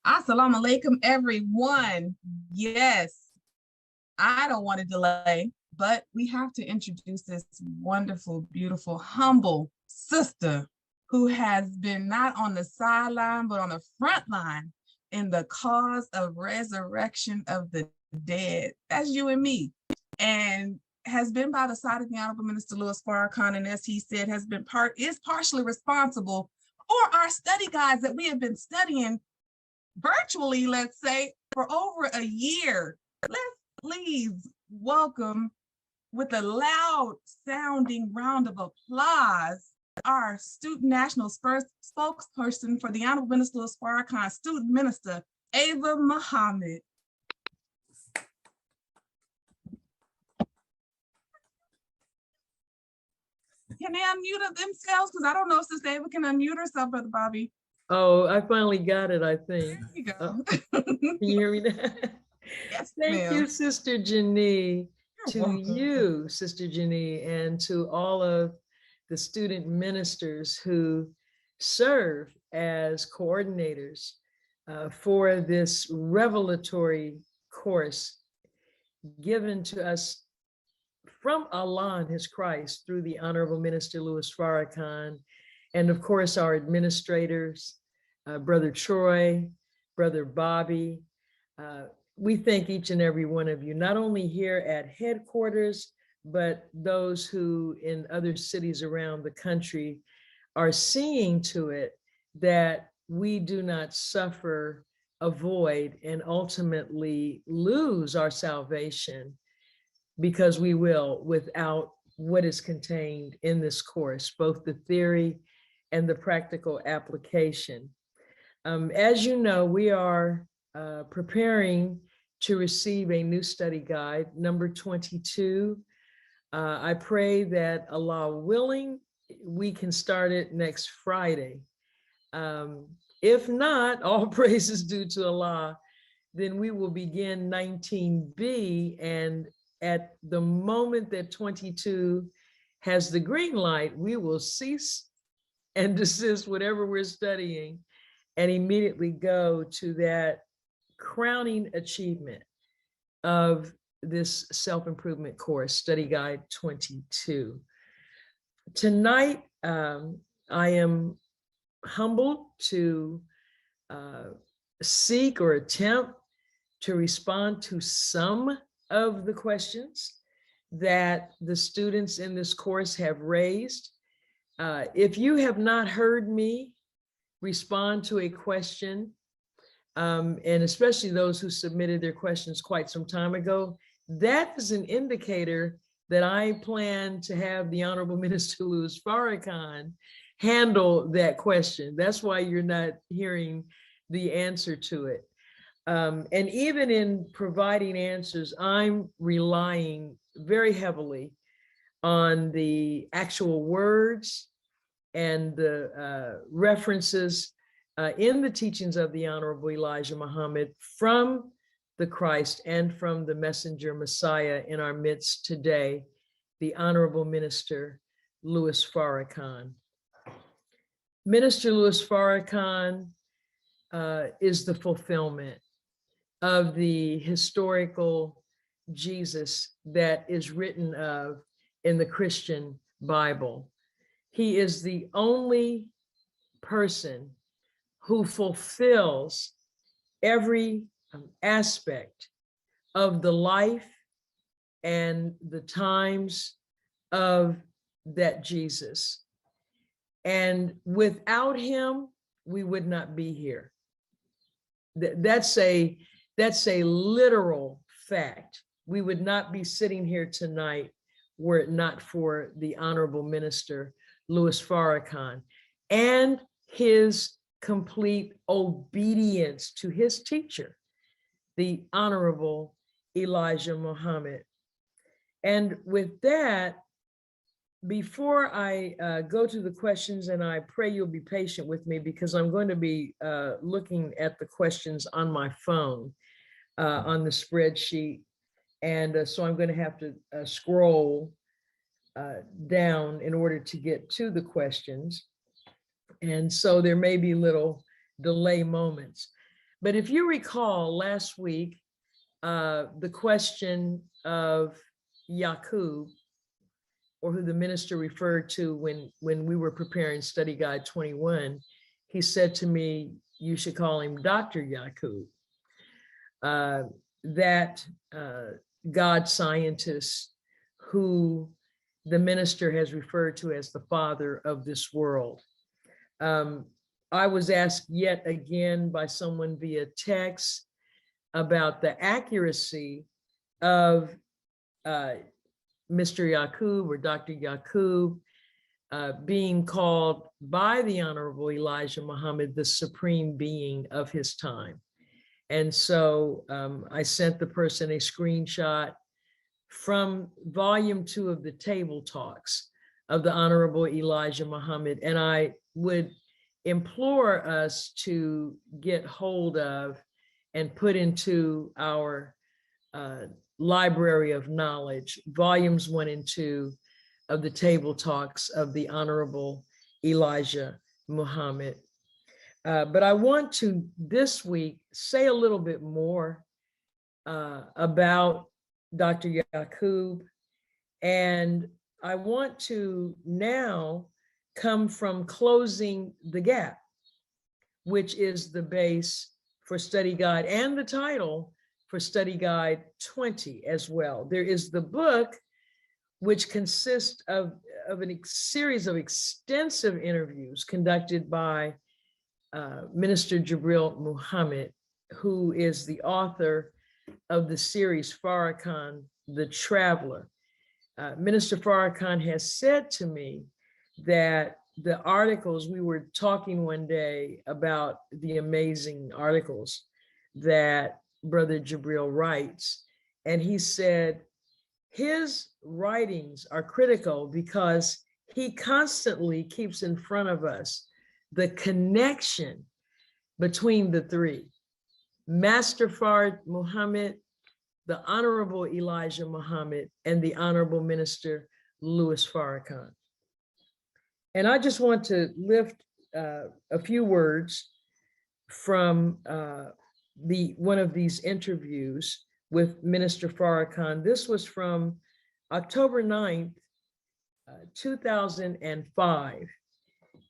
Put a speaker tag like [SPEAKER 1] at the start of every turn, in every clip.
[SPEAKER 1] Assalamu alaikum, everyone. Yes, I don't want to delay, but we have to introduce this wonderful, beautiful, humble sister who has been not on the sideline, but on the front line in the cause of resurrection of the dead. That's you and me. And has been by the side of the Honorable Minister Louis Farrakhan, and as he said, is partially responsible for our study guides that we have been studying virtually, let's say, for over a year. Let's please welcome, with a loud sounding round of applause, our Student National's first spokesperson for the Honorable Minister Louis Farrakhan, Student Minister Ava Muhammad. Can they unmute themselves? Because I don't know if Sister Ava can unmute herself, Brother Bobby.
[SPEAKER 2] Oh, I finally got it, I think.
[SPEAKER 1] There you go.
[SPEAKER 2] Can you hear me now?
[SPEAKER 1] Yes,
[SPEAKER 2] Thank you, Sister Janie. To
[SPEAKER 1] welcome.
[SPEAKER 2] you, Sister Janie, and to all of the student ministers who serve as coordinators for this revelatory course given to us from Allah and His Christ through the Honorable Minister Louis Farrakhan, and of course our administrators, Brother Troy, Brother Bobby. We thank each and every one of you, not only here at headquarters, but those who in other cities around the country are seeing to it that we do not suffer a void and ultimately lose our salvation, because we will without what is contained in this course, both the theory and the practical application. As you know, we are preparing to receive a new study guide, number 22. I pray that, Allah willing, we can start it next Friday. If not, all praise is due to Allah, then we will begin 19B, and at the moment that 22 has the green light, we will cease and desist whatever we're studying and immediately go to that crowning achievement of this self-improvement course, Study Guide 22. Tonight, I am humbled to seek or attempt to respond to some of the questions that the students in this course have raised. If you have not heard me respond to a question, and especially those who submitted their questions quite some time ago, that is an indicator that I plan to have the Honorable Minister Louis Farrakhan handle that question. That's why you're not hearing the answer to it. And even in providing answers, I'm relying very heavily on the actual words and the references in the teachings of the Honorable Elijah Muhammad from the Christ and from the messenger Messiah in our midst today, the Honorable Minister Louis Farrakhan. Minister Louis Farrakhan is the fulfillment of the historical Jesus that is written of in the Christian Bible. He is the only person who fulfills every aspect of the life and the times of that Jesus. And without him, we would not be here. That's a literal fact. We would not be sitting here tonight were it not for the Honorable Minister Louis Farrakhan and his complete obedience to his teacher, the Honorable Elijah Muhammad. And with that, before I go to the questions, and I pray you'll be patient with me because I'm going to be looking at the questions on my phone on the spreadsheet. And so I'm going to have to scroll down in order to get to the questions. And so there may be little delay moments. But if you recall last week, the question of Yaqub, or who the minister referred to when we were preparing Study Guide 21, he said to me, you should call him Dr. Yaqub. That God scientist who the minister has referred to as the father of this world. I was asked yet again by someone via text about the accuracy of Mr. Yaqub or Dr. Yaqub being called by the Honorable Elijah Muhammad the supreme being of his time. And so I sent the person a screenshot from volume 2 of the Table Talks of the Honorable Elijah Muhammad. And I would implore us to get hold of and put into our library of knowledge, volumes 1 and 2 of the Table Talks of the Honorable Elijah Muhammad. But I want to this week say a little bit more about Dr. Yaqub, and I want to now come from closing the gap, which is the base for Study Guide and the title for Study Guide 20 as well. There is the book, which consists of a series of extensive interviews conducted by Minister Jibril Muhammad, who is the author of the series Farrakhan, the Traveler. Minister Farrakhan has said to me that the articles, we were talking one day about the amazing articles that Brother Jibril writes, and he said his writings are critical because he constantly keeps in front of us the connection between the three: Master Fard Muhammad, the Honorable Elijah Muhammad, and the Honorable Minister Louis Farrakhan. And I just want to lift a few words from one of these interviews with Minister Farrakhan. This was from October 9th, 2005.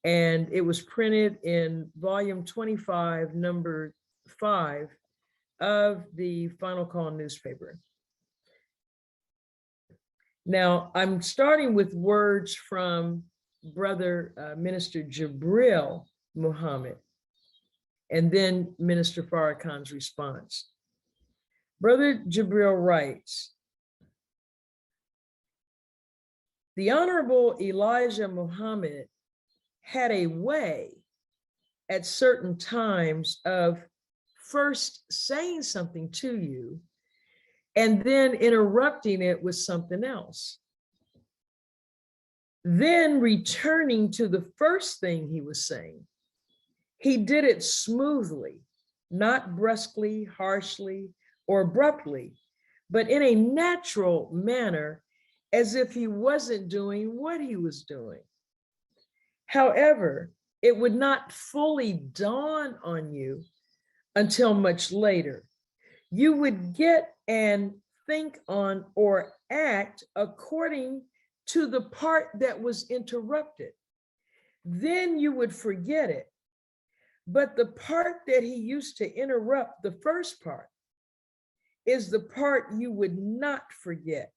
[SPEAKER 2] And it was printed in volume 25, number 5 of the Final Call newspaper. Now, I'm starting with words from Brother Minister Jibril Muhammad, and then Minister Farrakhan's response. Brother Jibril writes, the Honorable Elijah Muhammad had a way at certain times of first saying something to you and then interrupting it with something else, then returning to the first thing he was saying. He did it smoothly, not brusquely, harshly, or abruptly, but in a natural manner, as if he wasn't doing what he was doing. However, it would not fully dawn on you until much later. You would get and think on or act according to the part that was interrupted. Then you would forget it. But the part that he used to interrupt, the first part, is the part you would not forget.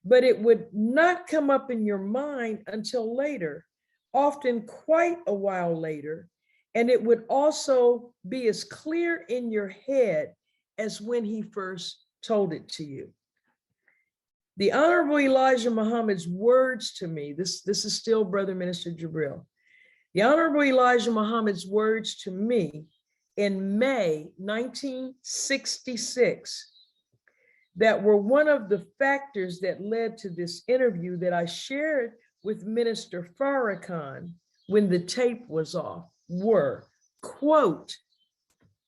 [SPEAKER 2] But it would not come up in your mind until later, often quite a while later, and it would also be as clear in your head as when he first told it to you. The Honorable Elijah Muhammad's words to me, this is still Brother Minister Jibril. The Honorable Elijah Muhammad's words to me in May 1966 that were one of the factors that led to this interview that I shared with Minister Farrakhan when the tape was off were, quote,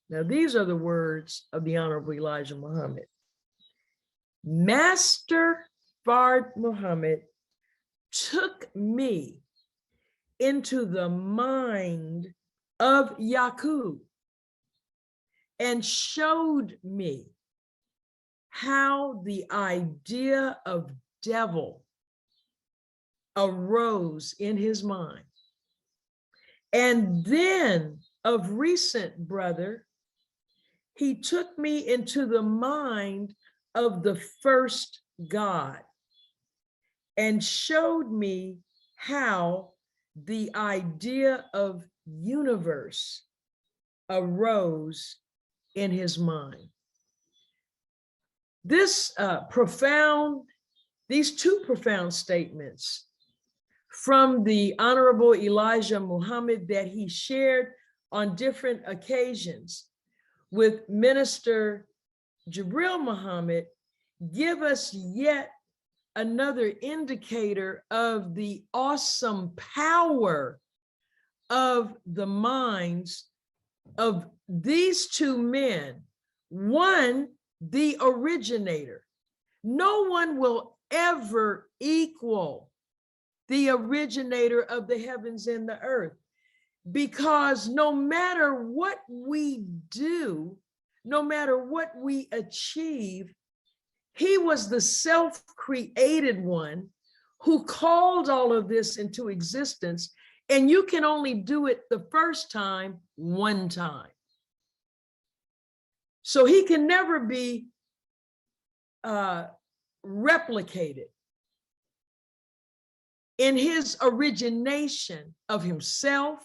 [SPEAKER 2] now these are the words of the Honorable Elijah Muhammad. Master Fard Muhammad took me into the mind of Yaqub. and showed me how the idea of devil arose in his mind. And then of recent, brother, he took me into the mind of the first God and showed me how the idea of universe arose in his mind. These two profound statements from the Honorable Elijah Muhammad that he shared on different occasions with Minister Jibril Muhammad give us yet another indicator of the awesome power of the minds of these two men. One, the originator. No one will ever equal the originator of the heavens and the earth, because no matter what we do, no matter what we achieve, he was the self-created one who called all of this into existence, and you can only do it the first time, one time. So he can never be replicated in his origination of himself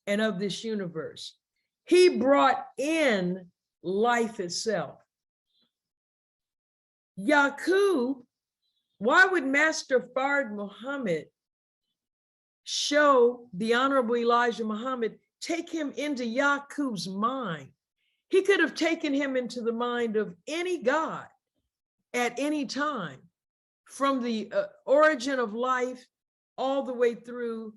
[SPEAKER 2] and of this universe. He brought in life itself. Yaqub, why would Master Fard Muhammad show the Honorable Elijah Muhammad, take him into Yaqub's mind? He could have taken him into the mind of any God at any time, from the origin of life all the way through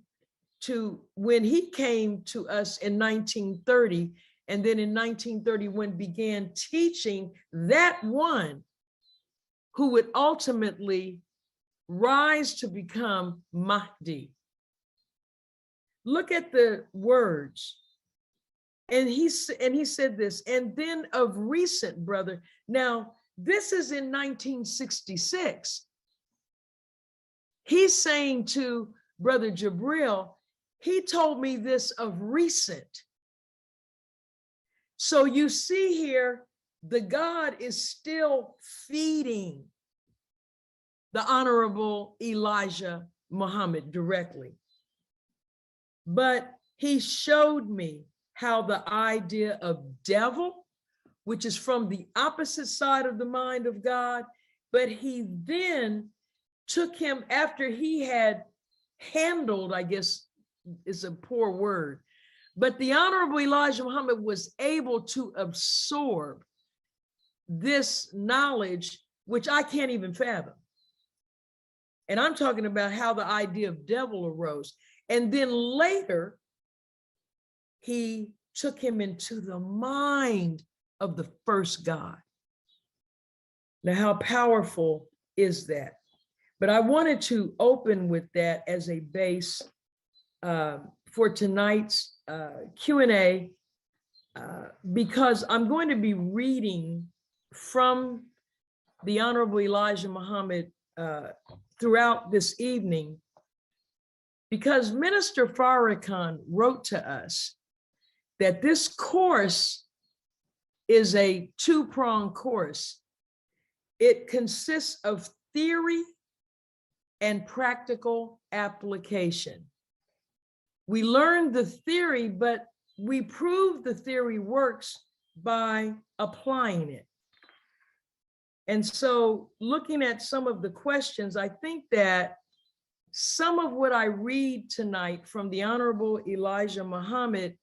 [SPEAKER 2] to when he came to us in 1930, and then in 1931 began teaching that one who would ultimately rise to become Mahdi. Look at the words. And he said this, and then of recent, brother. Now, this is in 1966. He's saying to Brother Jibril, he told me this of recent. So you see here, the God is still feeding the Honorable Elijah Muhammad directly. But he showed me how the idea of devil, which is from the opposite side of the mind of God, but he then took him after he had handled, I guess is a poor word, but the Honorable Elijah Muhammad was able to absorb this knowledge, which I can't even fathom. And I'm talking about how the idea of devil arose. And then later, he took him into the mind of the first God. Now, how powerful is that? But I wanted to open with that as a base for tonight's Q&A, because I'm going to be reading from the Honorable Elijah Muhammad throughout this evening, because Minister Farrakhan wrote to us that this course is a two-pronged course. It consists of theory and practical application. We learn the theory, but we prove the theory works by applying it. And so looking at some of the questions, I think that some of what I read tonight from the Honorable Elijah Muhammad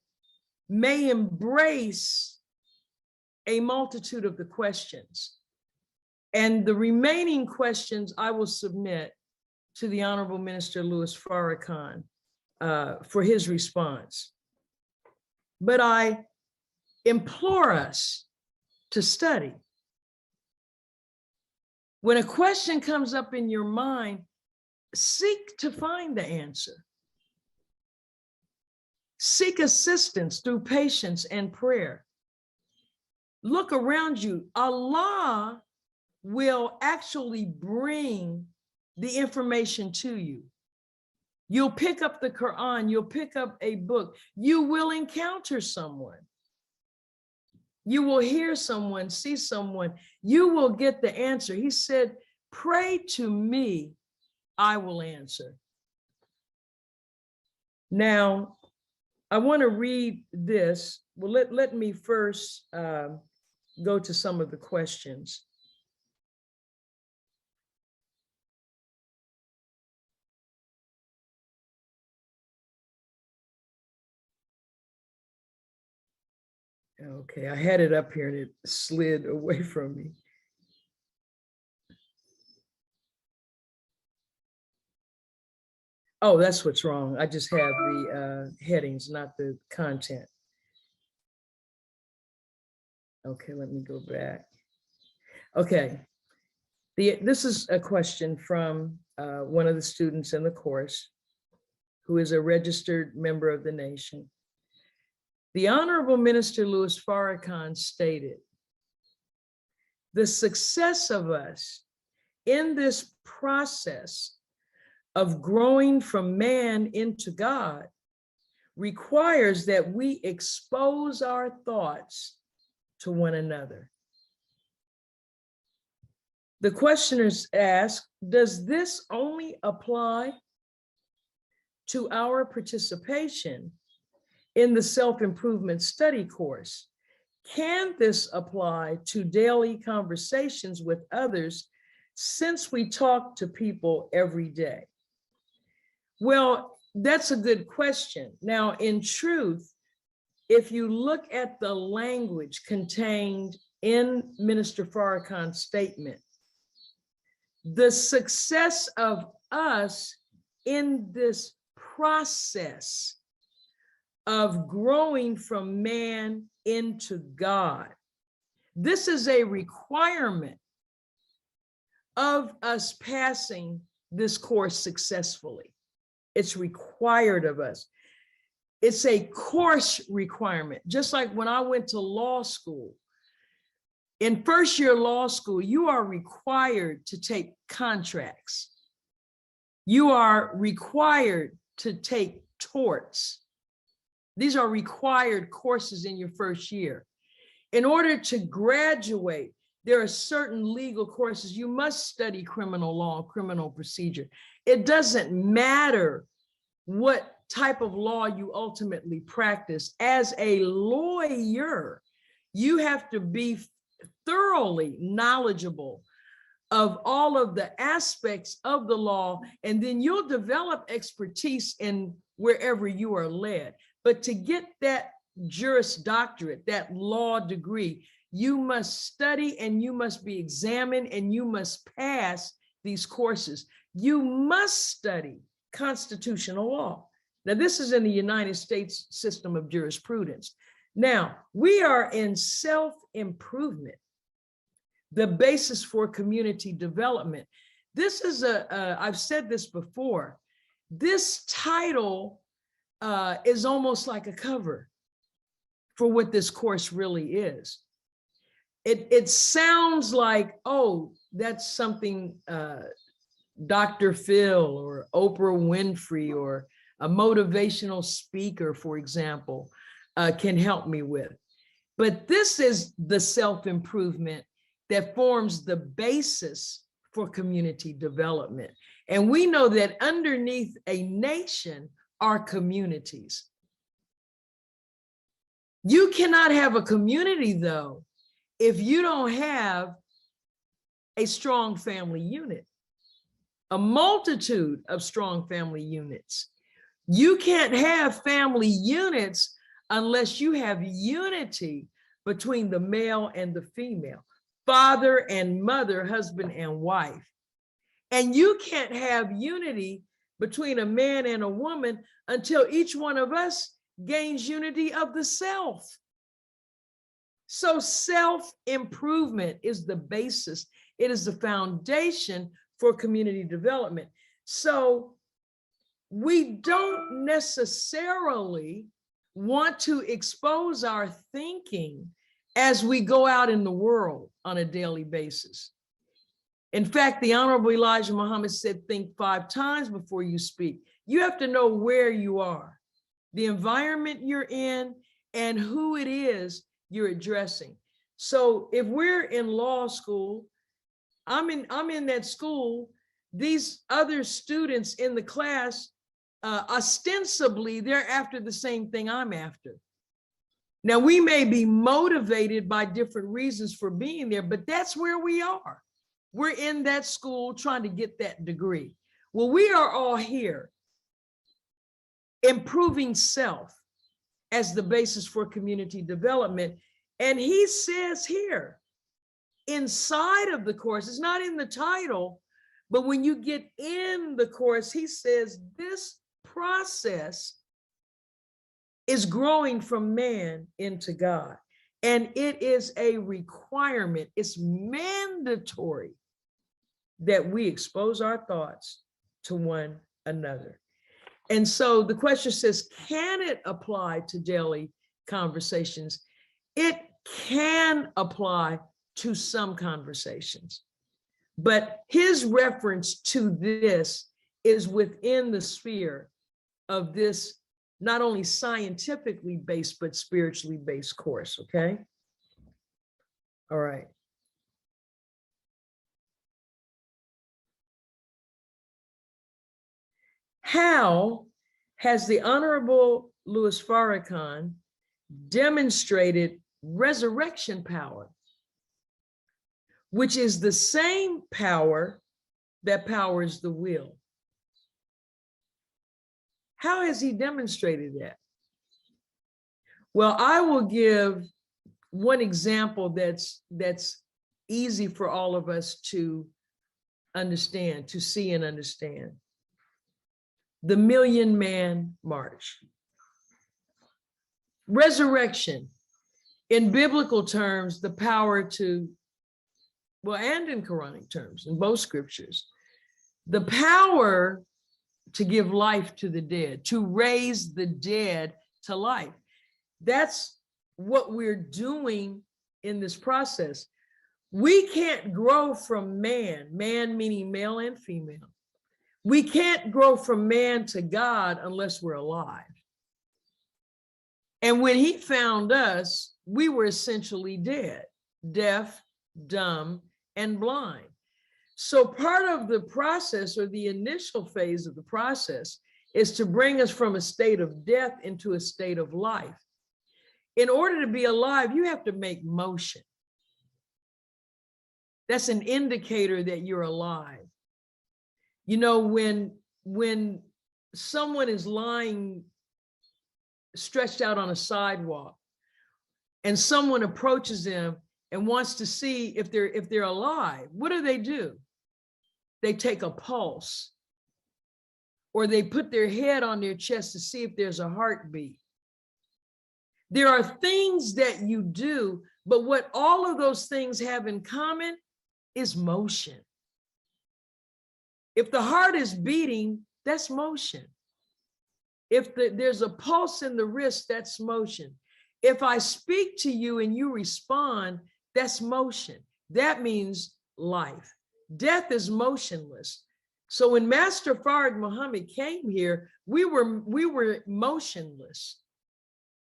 [SPEAKER 2] may embrace a multitude of the questions. And the remaining questions I will submit to the Honorable Minister Louis Farrakhan for his response. But I implore us to study. When a question comes up in your mind, seek to find the answer. Seek assistance through patience and prayer. look around you. Allah will actually bring the information to you. You'll pick up the Quran, you'll pick up a book, you will encounter someone. You will hear someone, see someone, you will get the answer. He said, pray to me, I will answer. Now, I want to read this. Well, let me first go to some of the questions. Okay, I had it up here and it slid away from me. Oh, that's what's wrong. I just have the headings, not the content. Okay, let me go back. Okay, this is a question from one of the students in the course who is a registered member of the nation. The Honorable Minister Louis Farrakhan stated, the success of us in this process of growing from man into God requires that we expose our thoughts to one another. The questioners ask, does this only apply to our participation in the self-improvement study course? Can this apply to daily conversations with others since we talk to people every day? Well, that's a good question. Now, in truth, if you look at the language contained in Minister Farrakhan's statement, the success of us in this process of growing from man into God, this is a requirement of us passing this course successfully. It's required of us. It's a course requirement. Just like when I went to law school, in first year law school, you are required to take contracts. You are required to take torts. These are required courses in your first year. In order to graduate, there are certain legal courses. You must study criminal law, criminal procedure. It doesn't matter what type of law you ultimately practice. As a lawyer, you have to be thoroughly knowledgeable of all of the aspects of the law, and then you'll develop expertise in wherever you are led. But to get that Juris Doctorate, that law degree, you must study and you must be examined and you must pass these courses. You must study constitutional law. Now, this is in the United States system of jurisprudence. Now, we are in self-improvement, the basis for community development. This is I've said this before, this title is almost like a cover for what this course really is. It sounds like, oh, that's something Dr. Phil or Oprah Winfrey or a motivational speaker, for example, can help me with. But this is the self-improvement that forms the basis for community development. And we know that underneath a nation are communities. You cannot have a community, though, if you don't have a strong family unit, a multitude of strong family units. You can't have family units unless you have unity between the male and the female, father and mother, husband and wife. And you can't have unity between a man and a woman until each one of us gains unity of the self. So self-improvement is the basis. It is the foundation for community development. So we don't necessarily want to expose our thinking as we go out in the world on a daily basis. In fact, the Honorable Elijah Muhammad said, think 5 times before you speak. You have to know where you are, the environment you're in, and who it is you're addressing. So if we're in law school, I'm in that school, these other students in the class, ostensibly, they're after the same thing I'm after. Now, we may be motivated by different reasons for being there, but that's where we are. We're in that school trying to get that degree. Well, we are all here improving self as the basis for community development. And he says here, inside of the course, it's not in the title, but when you get in the course, he says this process is growing from man into God. And it is a requirement, it's mandatory that we expose our thoughts to one another. And so the question says, can it apply to daily conversations? It can apply to some conversations, but his reference to this is within the sphere of this not only scientifically based, but spiritually based course, okay? All right. How has the Honorable Louis Farrakhan demonstrated resurrection power, which is the same power that powers the will? How has he demonstrated that? Well, I will give one example that's easy for all of us to understand, to see and understand. The Million Man March. Resurrection, in biblical terms, the power to, well, and in Quranic terms, in both scriptures, the power to give life to the dead, to raise the dead to life. That's what we're doing in this process. We can't grow from man meaning male and female. We can't grow from man to God unless we're alive. And when he found us, we were essentially dead, deaf, dumb, and blind. So part of the process, or the initial phase of the process, is to bring us from a state of death into a state of life. In order to be alive, you have to make motion. That's an indicator that you're alive. You know, when someone is lying stretched out on a sidewalk and someone approaches them and wants to see if they're alive, what do? They take a pulse, or they put their head on their chest to see if there's a heartbeat. There are things that you do, but what all of those things have in common is motion. If the heart is beating, that's motion. If there's a pulse in the wrist, that's motion. If I speak to you and you respond, that's motion. That means life. Death is motionless. So when Master Fard Muhammad came here, we were motionless.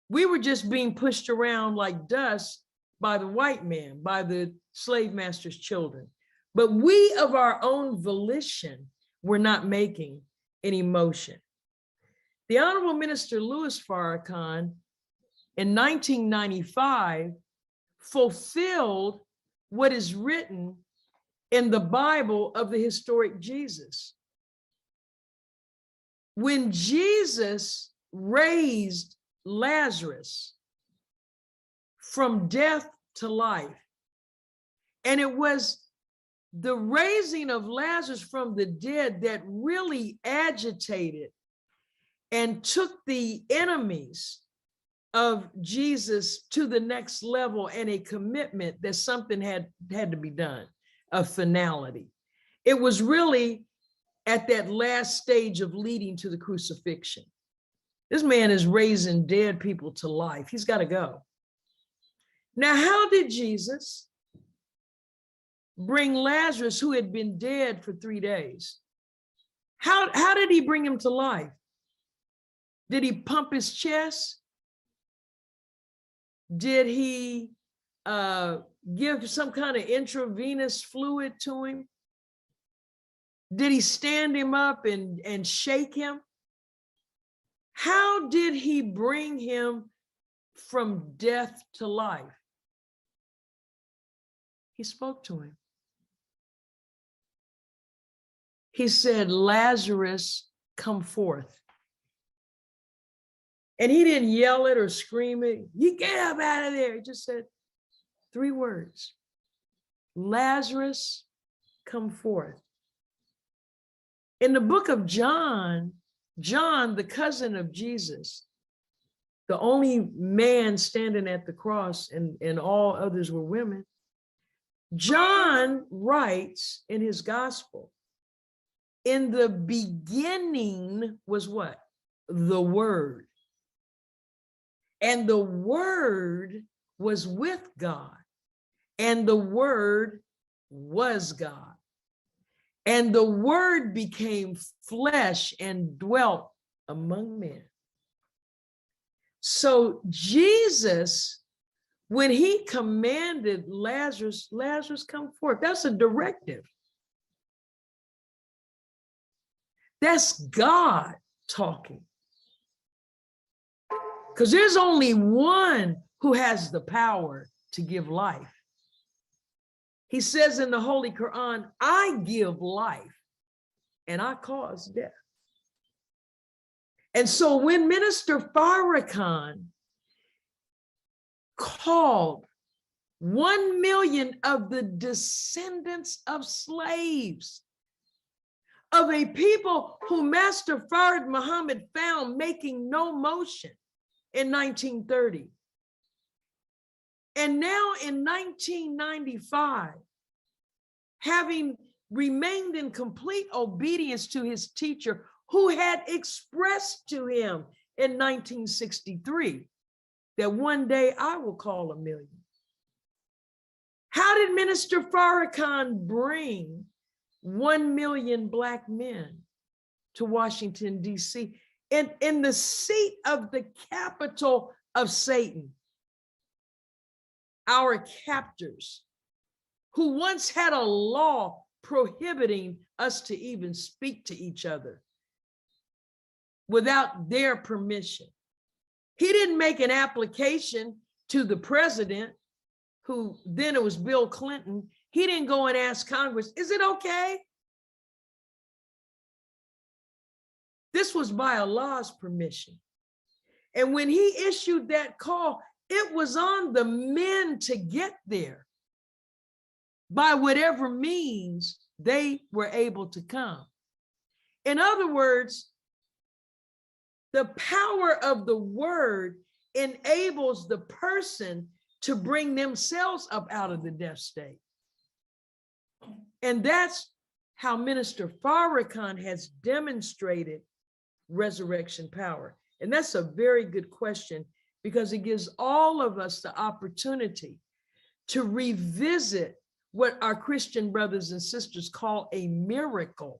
[SPEAKER 2] We were just being pushed around like dust by the white man, by the slave master's children. But we, of our own volition, were not making any motion. The Honorable Minister Louis Farrakhan in 1995 fulfilled what is written in the Bible of the historic Jesus. When Jesus raised Lazarus from death to life, and it was the raising of Lazarus from the dead that really agitated and took the enemies of Jesus to the next level, and a commitment that something had to be done, a finality. It was really at that last stage of leading to the crucifixion. This man is raising dead people to life. He's got to go. Now, how did Jesus bring Lazarus, who had been dead for 3 days? How did he bring him to life? Did he pump his chest? Did he give some kind of intravenous fluid to him? Did he stand him up and shake him? How did he bring him from death to life? He spoke to him. He said, Lazarus, come forth. And he didn't yell it or scream it. You get up out of there. He just said 3 words. Lazarus, come forth. In the book of John, the cousin of Jesus, the only man standing at the cross, and all others were women, John writes in his gospel, in the beginning was what? The Word. And the Word was with God, and the Word was God. And the Word became flesh and dwelt among men. So Jesus, when he commanded Lazarus, come forth, that's a directive. That's God talking. Because there's only one who has the power to give life. He says in the Holy Quran, I give life and I cause death. And so when Minister Farrakhan called 1 million of the descendants of slaves, of a people who Master Fard Muhammad found making no motion in 1930. And now in 1995, having remained in complete obedience to his teacher, who had expressed to him in 1963 that one day I will call 1 million. How did Minister Farrakhan bring 1 million Black men to Washington, D.C., in the seat of the capital of Satan? Our captors, who once had a law prohibiting us to even speak to each other without their permission. He didn't make an application to the president, who then it was Bill Clinton. He didn't go and ask Congress, is it okay? This was by Allah's permission. And when he issued that call, it was on the men to get there by whatever means they were able to come. In other words, the power of the word enables the person to bring themselves up out of the death state. And that's how Minister Farrakhan has demonstrated resurrection power. And that's a very good question, because it gives all of us the opportunity to revisit what our Christian brothers and sisters call a miracle.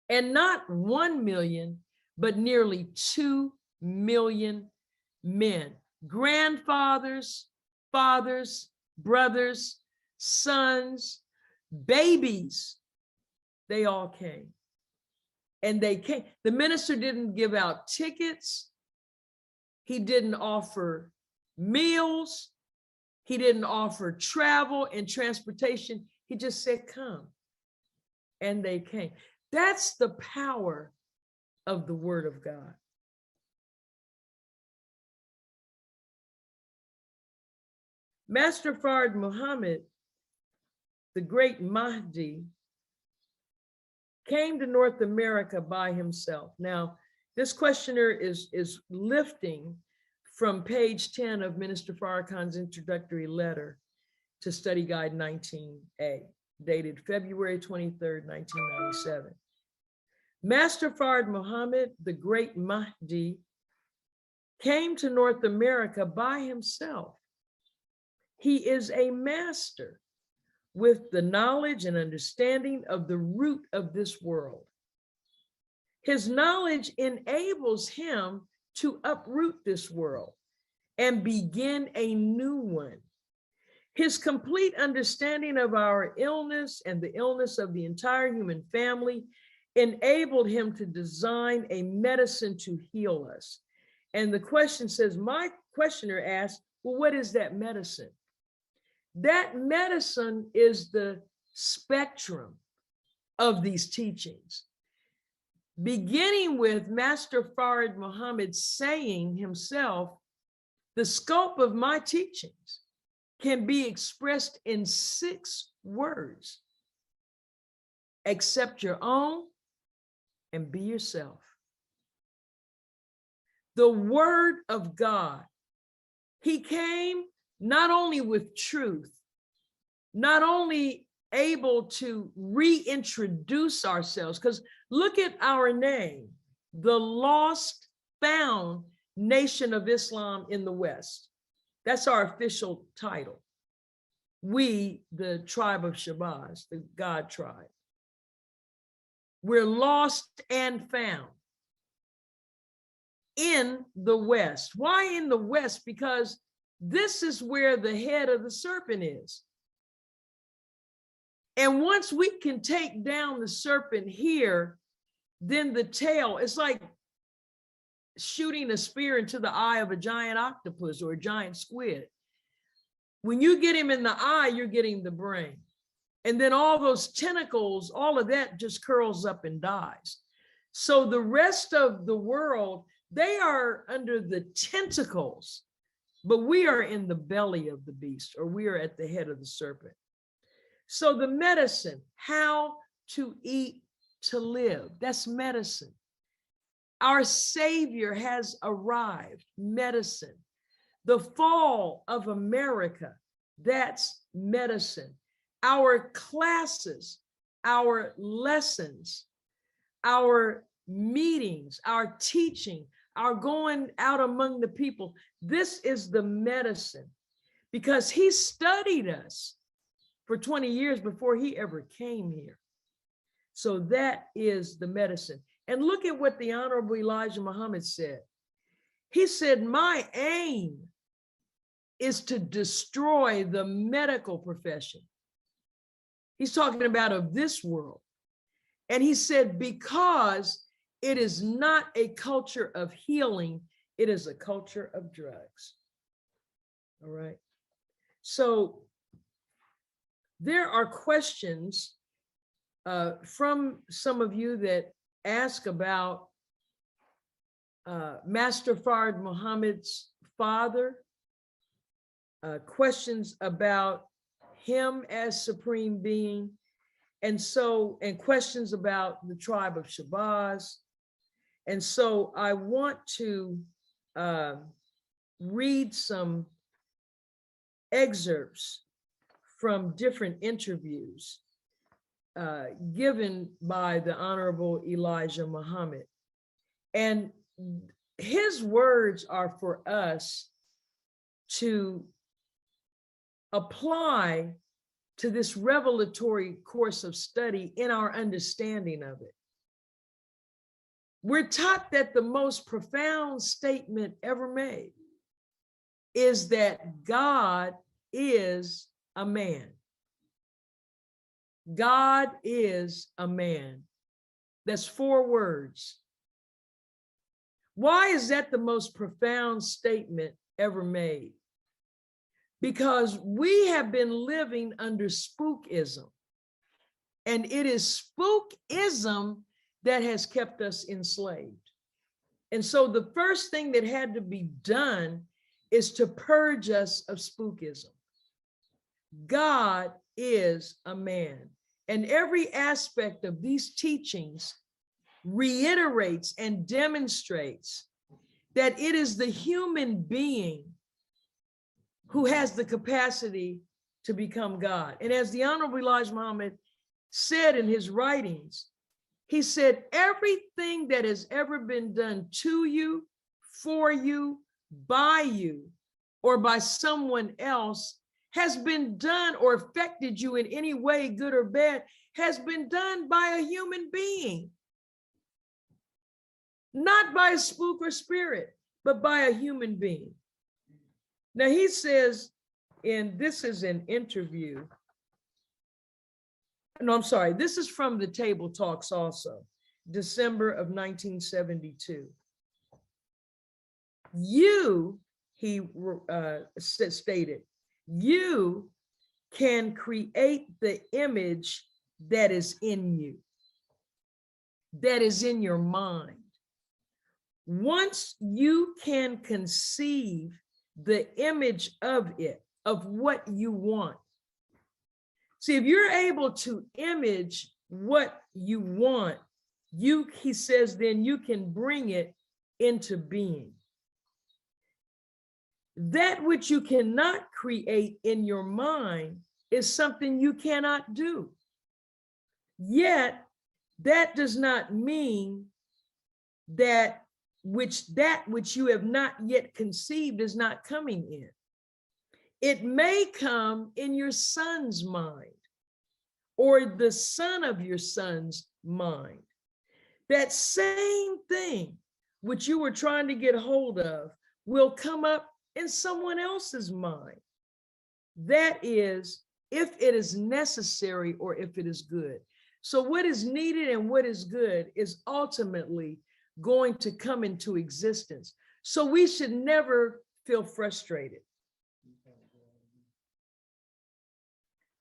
[SPEAKER 2] And not 1 million, but nearly 2 million men, grandfathers, fathers, brothers, sons, babies, they all came. And they came. The minister didn't give out tickets. He didn't offer meals. He didn't offer travel and transportation. He just said, come. And they came. That's the power of the word of God. Master Fard Muhammad, the great Mahdi, came to North America by himself. Now, this questioner is lifting from page 10 of Minister Farrakhan's introductory letter to Study Guide 19A, dated February 23rd, 1997. Master Fard Muhammad, the great Mahdi, came to North America by himself He is a master with the knowledge and understanding of the root of this world. His knowledge enables him to uproot this world and begin a new one. His complete understanding of our illness and the illness of the entire human family enabled him to design a medicine to heal us. And the question says, my questioner asked, well, what is that medicine? That medicine is the spectrum of these teachings, beginning with Master Fard Muhammad saying himself, the scope of my teachings can be expressed in 6 words: accept your own and be yourself. The word of God. He came not only with truth, not only able to reintroduce ourselves, because look at our name, the Lost Found Nation of Islam in the West. That's our official title. We, the tribe of Shabazz, the God tribe. We're lost and found in the West. Why in the West? Because this is where the head of the serpent is. And once we can take down the serpent here, then the tail, it's like shooting a spear into the eye of a giant octopus or a giant squid. When you get him in the eye, you're getting the brain. And then all those tentacles, all of that just curls up and dies. So the rest of the world, they are under the tentacles, but we are in the belly of the beast, or we are at the head of the serpent. So the medicine, how to eat to live, that's medicine. Our Savior has arrived, medicine. The fall of America, that's medicine. Our classes, our lessons, our meetings, our teaching, our going out among the people, this is the medicine, because he studied us for 20 years before he ever came here. So that is the medicine. And look at what the Honorable Elijah Muhammad said. He said, my aim is to destroy the medical profession. He's talking about of this world. And he said, because it is not a culture of healing, it is a culture of drugs. All right. So there are questions from some of you that ask about Master Fard Muhammad's father, questions about him as supreme being, and questions about the tribe of Shabazz. And so I want to read some excerpts from different interviews given by the Honorable Elijah Muhammad. And his words are for us to apply to this revelatory course of study in our understanding of it. We're taught that the most profound statement ever made is that God is a man. God is a man. That's 4 words. Why is that the most profound statement ever made? Because we have been living under spookism. And it is spookism that has kept us enslaved. And so the first thing that had to be done is to purge us of spookism. God is a man. And every aspect of these teachings reiterates and demonstrates that it is the human being who has the capacity to become God. And as the Honorable Elijah Muhammad said in his writings, he said, everything that has ever been done to you, for you, by you, or by someone else has been done or affected you in any way, good or bad, has been done by a human being. Not by a spook or spirit, but by a human being. Now he says, and this is an interview. No, I'm sorry. This is from the Table Talks also, December of 1972. You, he stated, you can create the image that is in you, that is in your mind. Once you can conceive the image of it, of what you want. See, if you're able to image what you want, he says, then you can bring it into being. That which you cannot create in your mind is something you cannot do. Yet, that does not mean that which you have not yet conceived is not coming in. It may come in your son's mind or the son of your son's mind. That same thing which you were trying to get hold of will come up in someone else's mind. That is, if it is necessary or if it is good. So what is needed and what is good is ultimately going to come into existence. So we should never feel frustrated.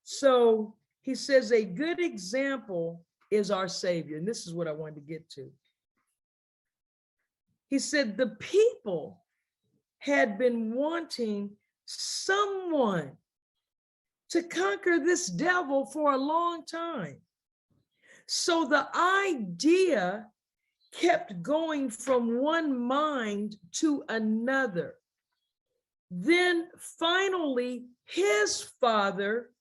[SPEAKER 2] So he says a good example is our Savior. And this is what I wanted to get to. He said the people had been wanting someone to conquer this devil for a long time. So the idea kept going from one mind to another. Then finally, his father,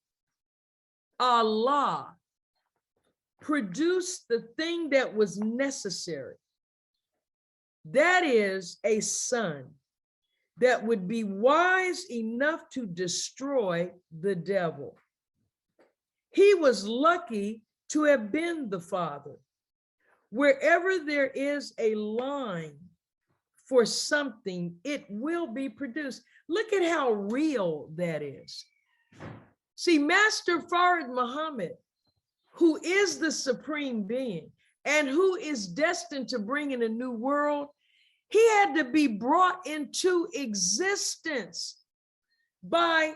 [SPEAKER 2] Allah, produced the thing that was necessary. That is a son that would be wise enough to destroy the devil. He was lucky to have been the father. Wherever there is a line for something, it will be produced. Look at how real that is. See, Master Fard Muhammad, who is the supreme being and who is destined to bring in a new world, he had to be brought into existence by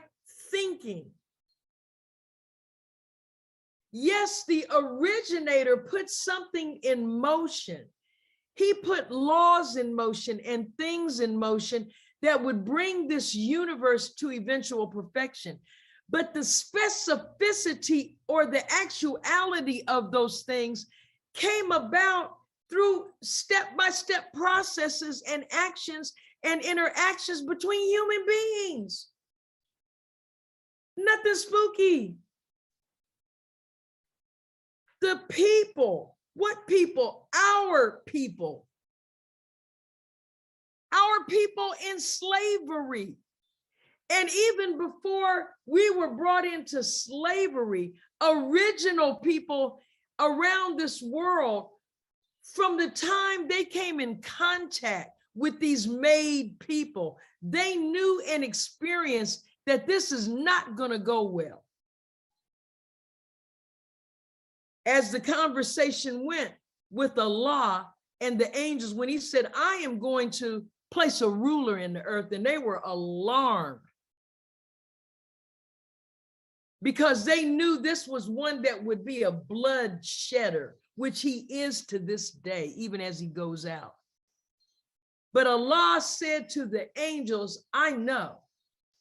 [SPEAKER 2] thinking. Yes, the originator put something in motion. He put laws in motion and things in motion that would bring this universe to eventual perfection. But the specificity or the actuality of those things came about through step-by-step processes and actions and interactions between human beings. Nothing spooky. The people, what people? Our people. Our people in slavery. And even before we were brought into slavery, original people around this world, from the time they came in contact with these made people, they knew and experienced that this is not going to go well. As the conversation went with Allah and the angels, when he said, I am going to place a ruler in the earth, and they were alarmed because they knew this was one that would be a blood shedder, which he is to this day, even as he goes out. But Allah said to the angels, I know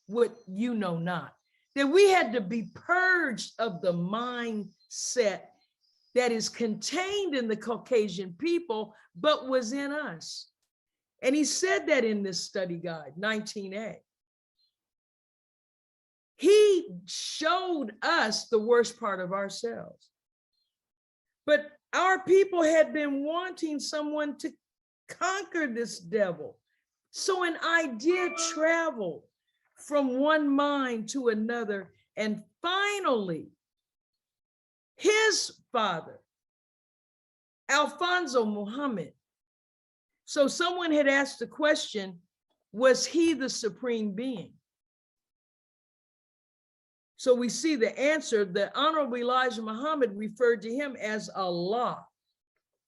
[SPEAKER 2] what you know not, that we had to be purged of the mindset that is contained in the Caucasian people, but was in us. And he said that in this study guide, 19A. He showed us the worst part of ourselves. But our people had been wanting someone to conquer this devil. So an idea traveled from one mind to another. And finally, his father, Alfonso Muhammad. So someone had asked the question, was he the supreme being? So we see the answer. The Honorable Elijah Muhammad referred to him as Allah.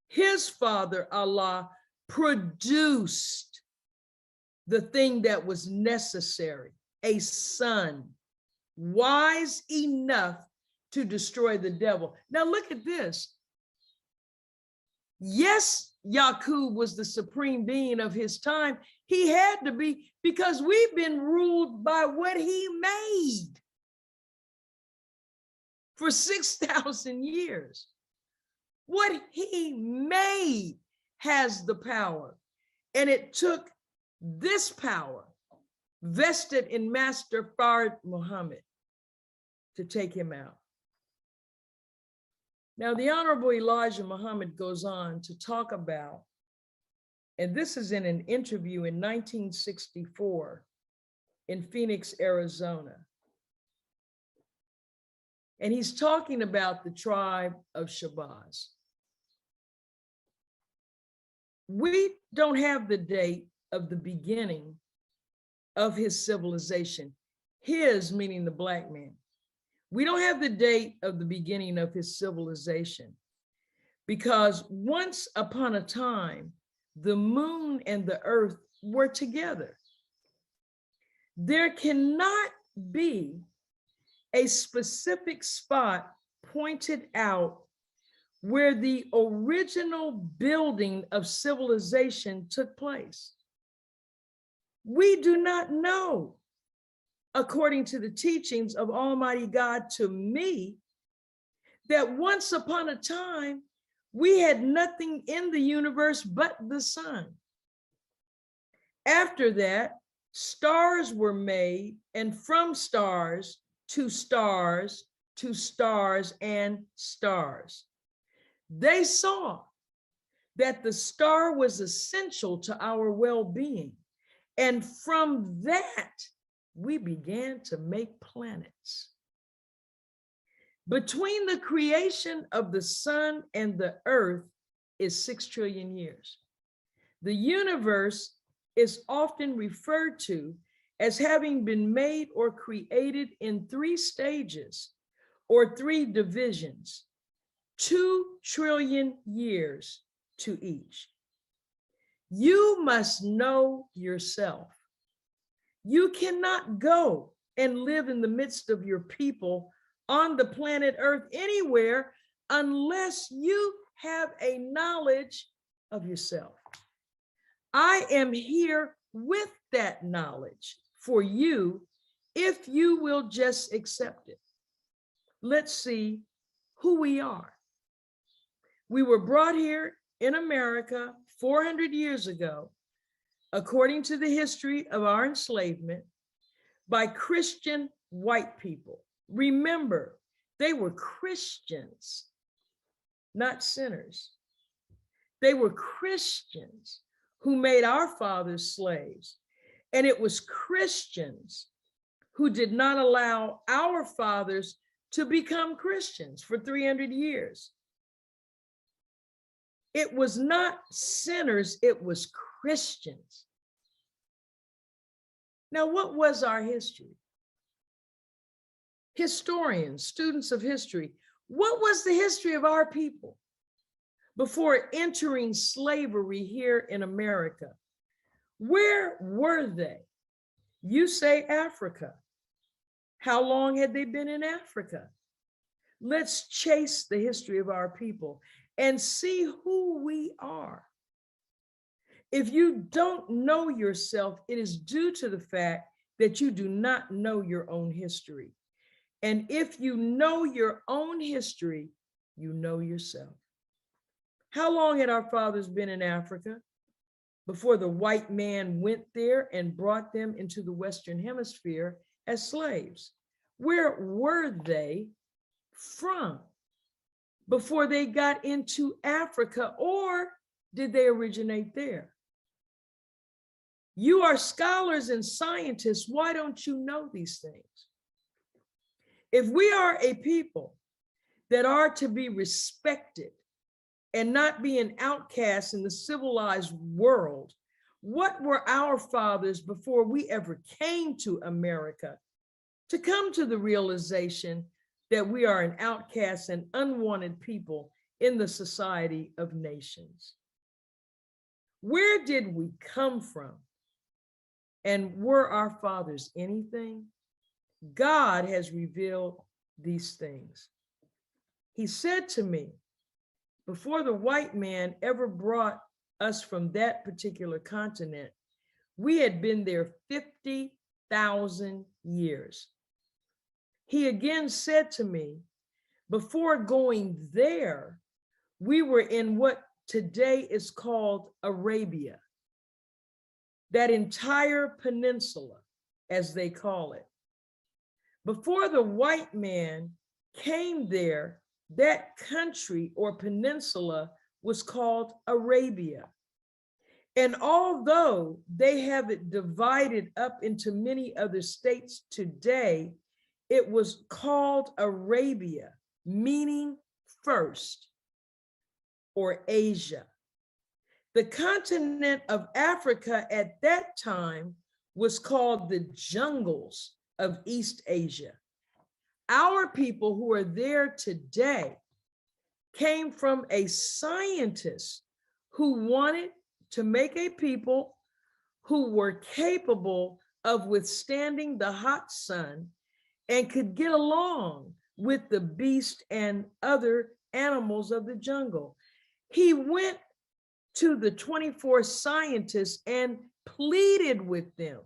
[SPEAKER 2] His father, Allah, produced the thing that was necessary, a son, wise enough to destroy the devil. Now look at this. Yes, Yaqub was the supreme being of his time. He had to be, because we've been ruled by what he made for 6,000 years. What he made has the power. And it took this power vested in Master Fard Muhammad to take him out. Now, the Honorable Elijah Muhammad goes on to talk about, and this is in an interview in 1964 in Phoenix, Arizona. And he's talking about the tribe of Shabazz. We don't have the date of the beginning of his civilization. His, meaning the Black man. We don't have the date of the beginning of his civilization, because once upon a time, the moon and the earth were together. There cannot be a specific spot pointed out where the original building of civilization took place. We do not know, according to the teachings of Almighty God to me, that once upon a time, we had nothing in the universe but the sun. After that, stars were made, and from stars to stars to stars and stars. They saw that the star was essential to our well-being. And from that, we began to make planets. Between the creation of the sun and the earth is 6 trillion years. The universe is often referred to as having been made or created in 3 stages or 3 divisions, 2 trillion years to each. You must know yourself. You cannot go and live in the midst of your people on the planet Earth anywhere unless you have a knowledge of yourself. I am here with that knowledge for you if you will just accept it. Let's see who we are. We were brought here in America 400 years ago, according to the history of our enslavement, by Christian white people. Remember, they were Christians, not sinners. They were Christians who made our fathers slaves. And it was Christians who did not allow our fathers to become Christians for 300 years. It was not sinners, it was Christians. Now, what was our history? Historians, students of history, what was the history of our people before entering slavery here in America? Where were they? You say Africa. How long had they been in Africa? Let's chase the history of our people and see who we are. If you don't know yourself, it is due to the fact that you do not know your own history. And if you know your own history, you know yourself. How long had our fathers been in Africa before the white man went there and brought them into the Western Hemisphere as slaves? Where were they from before they got into Africa, or did they originate there? You are scholars and scientists. Why don't you know these things? If we are a people that are to be respected and not be an outcast in the civilized world, what were our fathers before we ever came to America to come to the realization that we are an outcast and unwanted people in the society of nations? Where did we come from? And were our fathers anything? God has revealed these things. He said to me, before the white man ever brought us from that particular continent, we had been there 50,000 years. He again said to me, before going there, we were in what today is called Arabia, that entire peninsula, as they call it. Before the white man came there, that country or peninsula was called Arabia. And although they have it divided up into many other states today, it was called Arabia, meaning first, or Asia. The continent of Africa at that time was called the jungles of East Asia. Our people who are there today came from a scientist who wanted to make a people who were capable of withstanding the hot sun and could get along with the beast and other animals of the jungle. He went to the 24 scientists and pleaded with them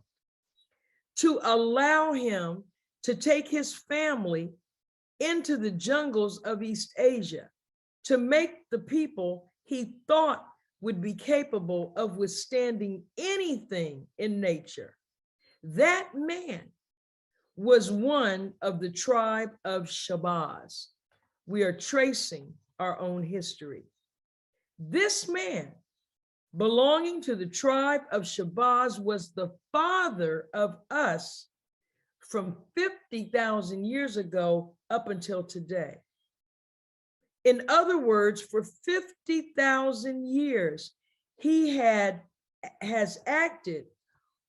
[SPEAKER 2] to allow him to take his family into the jungles of East Asia to make the people he thought would be capable of withstanding anything in nature. That man was one of the tribe of Shabazz. We are tracing our own history. This man, belonging to the tribe of Shabazz, was the father of us from 50,000 years ago up until today. In other words, for 50,000 years, he has acted,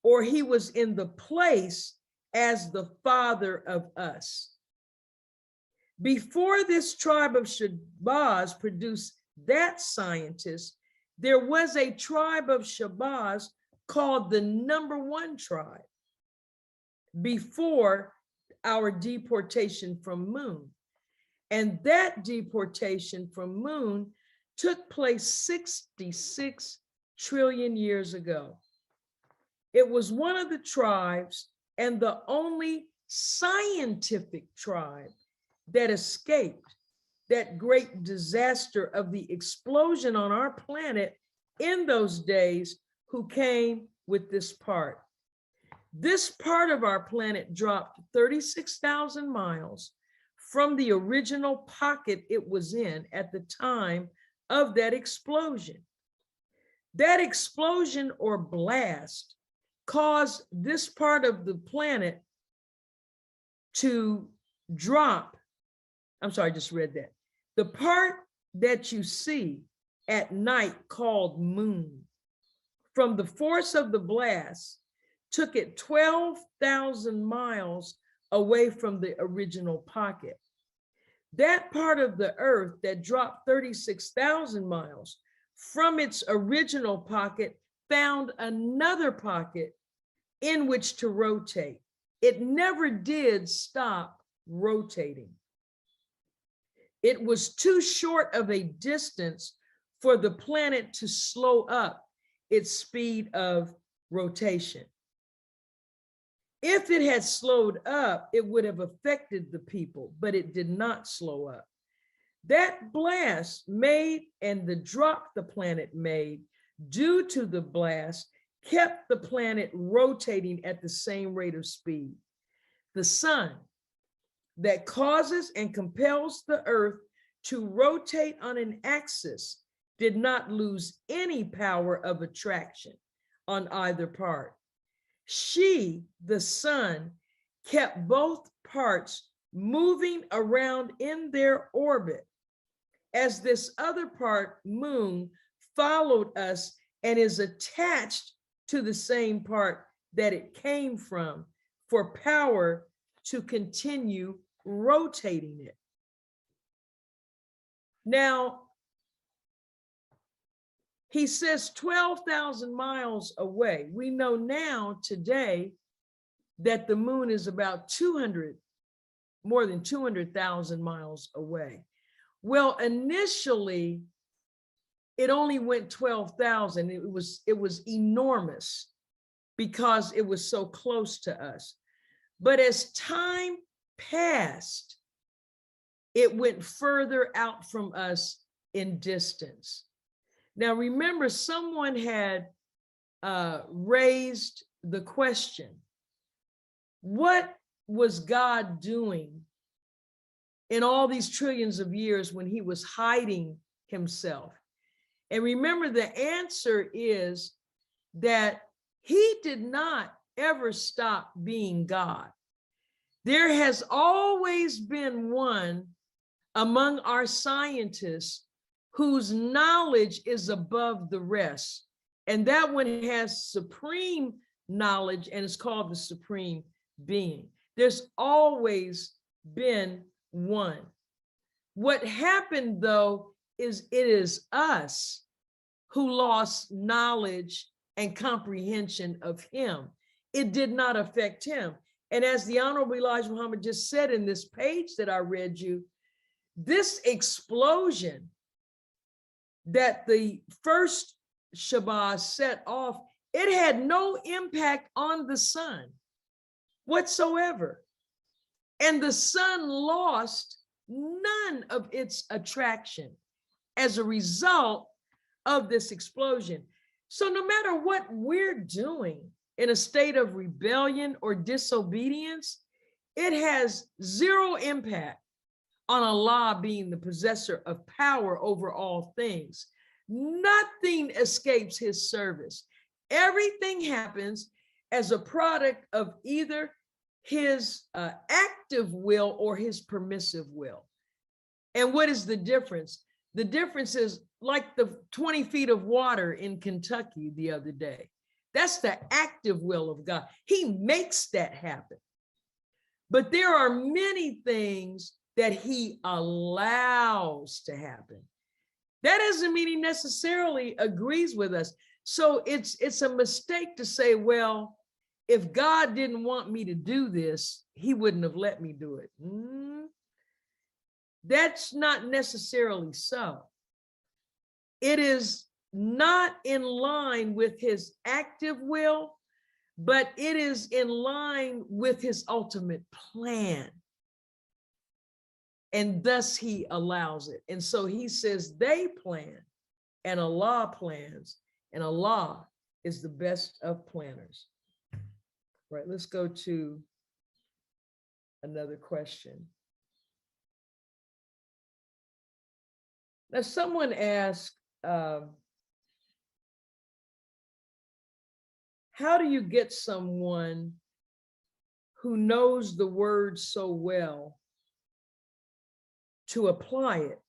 [SPEAKER 2] or he was in the place as the father of us. Before this tribe of Shabazz produced that scientist, there was a tribe of Shabazz called the #1 tribe before our deportation from Moon. And that deportation from Moon took place 66 trillion years ago. It was one of the tribes and the only scientific tribe that escaped that great disaster of the explosion on our planet in those days, who came with this part. This part of our planet dropped 36,000 miles from the original pocket it was in at the time of that explosion. That explosion or blast caused this part of the planet to drop. I'm sorry, I just read that. The part that you see at night called Moon, from the force of the blast, took it 12,000 miles away from the original pocket. That part of the earth that dropped 36,000 miles from its original pocket found another pocket in which to rotate. It never did stop rotating. It was too short of a distance for the planet to slow up its speed of rotation. If it had slowed up, it would have affected the people, but it did not slow up. That blast made and the drop the planet made due to the blast kept the planet rotating at the same rate of speed. The sun that causes and compels the earth to rotate on an axis did not lose any power of attraction. on either part. She, the sun, kept both parts moving around in their orbit as this other part, moon, followed us and is attached to the same part that it came from for power to continue rotating it. Now, he says 12,000 miles away. We know now today that the moon is about more than 200,000 miles away. Well, initially, it only went 12,000. It was enormous because it was so close to us. But as time passed, it went further out from us in distance. Now, remember, someone had raised the question, what was God doing in all these trillions of years when he was hiding himself? And remember, the answer is that he did not ever stop being God. There has always been one among our scientists whose knowledge is above the rest. And that one has supreme knowledge and is called the supreme being. There's always been one. What happened, though, is it is us who lost knowledge and comprehension of him. It did not affect him. And as the Honorable Elijah Muhammad just said in this page that I read you, this explosion that the first Shabbat set off, it had no impact on the sun whatsoever. And the sun lost none of its attraction as a result of this explosion. So no matter what we're doing in a state of rebellion or disobedience, it has zero impact on Allah being the possessor of power over all things. Nothing escapes his service. Everything happens as a product of either his active will or his permissive will. And what is the difference? The difference is like the 20 feet of water in Kentucky the other day. That's the active will of God. He makes that happen. But there are many things that he allows to happen. That doesn't mean he necessarily agrees with us. So it's a mistake to say, well, if God didn't want me to do this, he wouldn't have let me do it. That's not necessarily so. It is not in line with his active will, but it is in line with his ultimate plan. And thus he allows it. And so he says they plan and Allah plans, and Allah is the best of planners. Right, let's go to another question. Now, someone asked, how do you get someone who knows the word so well to apply it?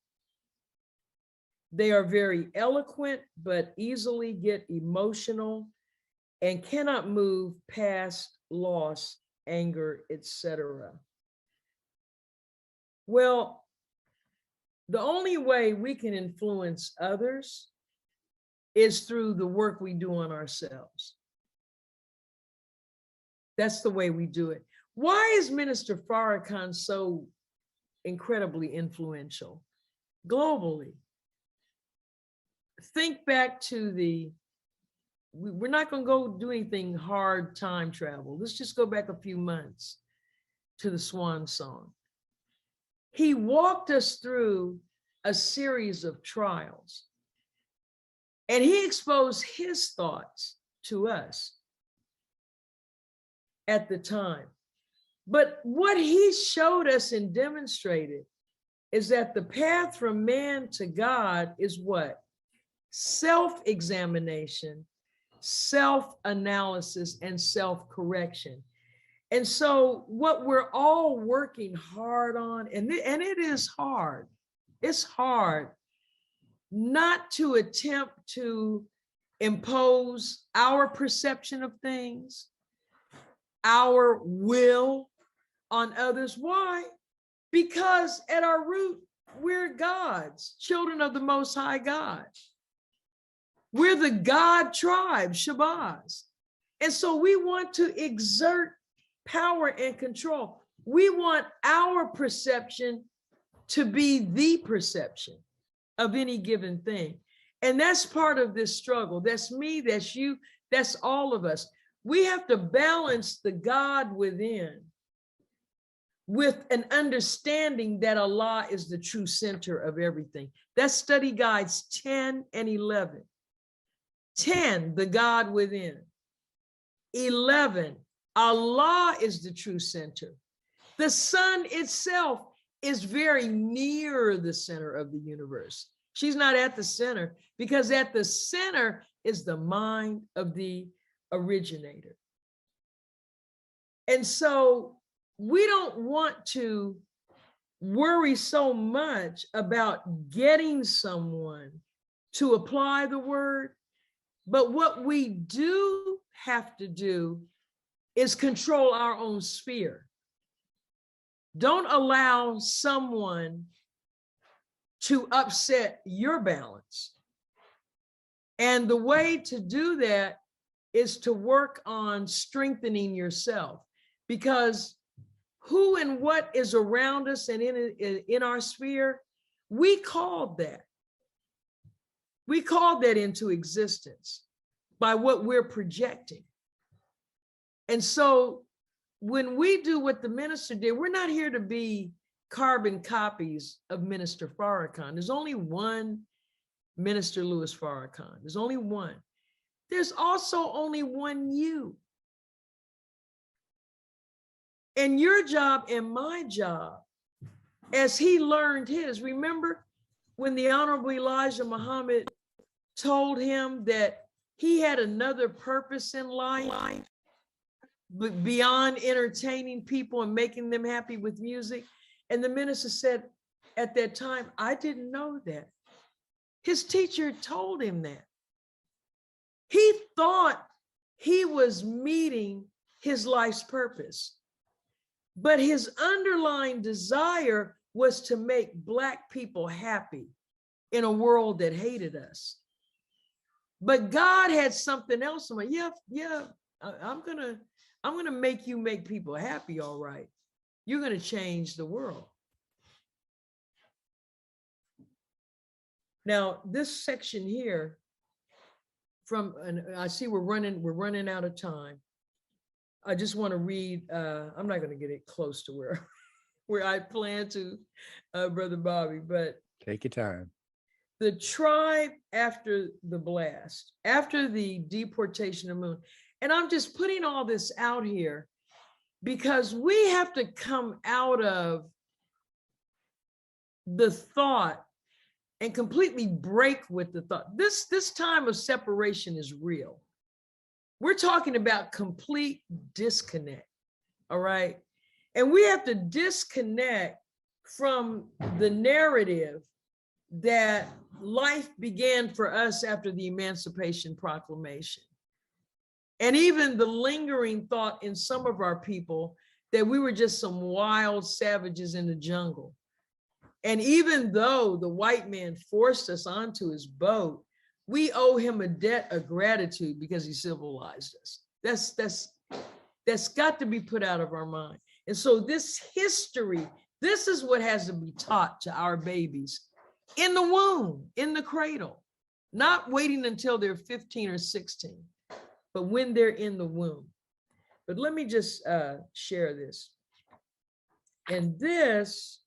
[SPEAKER 2] They are very eloquent, but easily get emotional and cannot move past loss, anger, etc. Well, the only way we can influence others is through the work we do on ourselves. That's the way we do it. Why is Minister Farrakhan so incredibly influential globally? Think back to we're not going to go do anything hard time travel. Let's just go back a few months to the Swan Song. He walked us through a series of trials, and he exposed his thoughts to us at the time. But what he showed us and demonstrated is that the path from man to God is what? Self-examination, self-analysis and self-correction. And so what we're all working hard on, and it is hard, it's hard not to attempt to impose our perception of things, our will on others. Why? Because at our root, we're gods, children of the Most High God. We're the God tribe, Shabazz. And so we want to exert power and control. We want our perception to be the perception of any given thing. And that's part of this struggle. That's me, that's you, that's all of us. We have to balance the God within with an understanding that Allah is the true center of everything. That's study guides 10 and 11. 10, the God within. 11, Allah is the true center. The sun itself is very near the center of the universe. She's not at the center, because at the center is the mind of the originator. And so we don't want to worry so much about getting someone to apply the word, but what we do have to do is control our own sphere. Don't allow someone to upset your balance. And the way to do that is to work on strengthening yourself, because who and what is around us and in our sphere, we called that. We called that into existence by what we're projecting. And so when we do what the minister did, we're not here to be carbon copies of Minister Farrakhan. There's only one Minister Louis Farrakhan. There's only one. There's also only one you. And your job and my job, as he learned his, remember when the Honorable Elijah Muhammad told him that he had another purpose in life, but beyond entertaining people and making them happy with music? And the minister said at that time, I didn't know that. His teacher told him that. He thought he was meeting his life's purpose, but his underlying desire was to make Black people happy in a world that hated us. But God had something else in mind. I'm gonna make people happy, all right. You're gonna change the world. Now, this section here, and I see we're running out of time. I just want to read, I'm not going to get it close to where I plan to, Brother Bobby, but
[SPEAKER 3] take your time.
[SPEAKER 2] The tribe after the blast, after the deportation of Moon. And I'm just putting all this out here because we have to come out of the thought and completely break with the thought. This time of separation is real. We're talking about complete disconnect, all right? And we have to disconnect from the narrative that life began for us after the Emancipation Proclamation. And even the lingering thought in some of our people that we were just some wild savages in the jungle. And even though the white man forced us onto his boat, we owe him a debt of gratitude because he civilized us. That's got to be put out of our mind. And so this history, this is what has to be taught to our babies in the womb, in the cradle, not waiting until they're 15 or 16, but when they're in the womb. But let me just share this. And this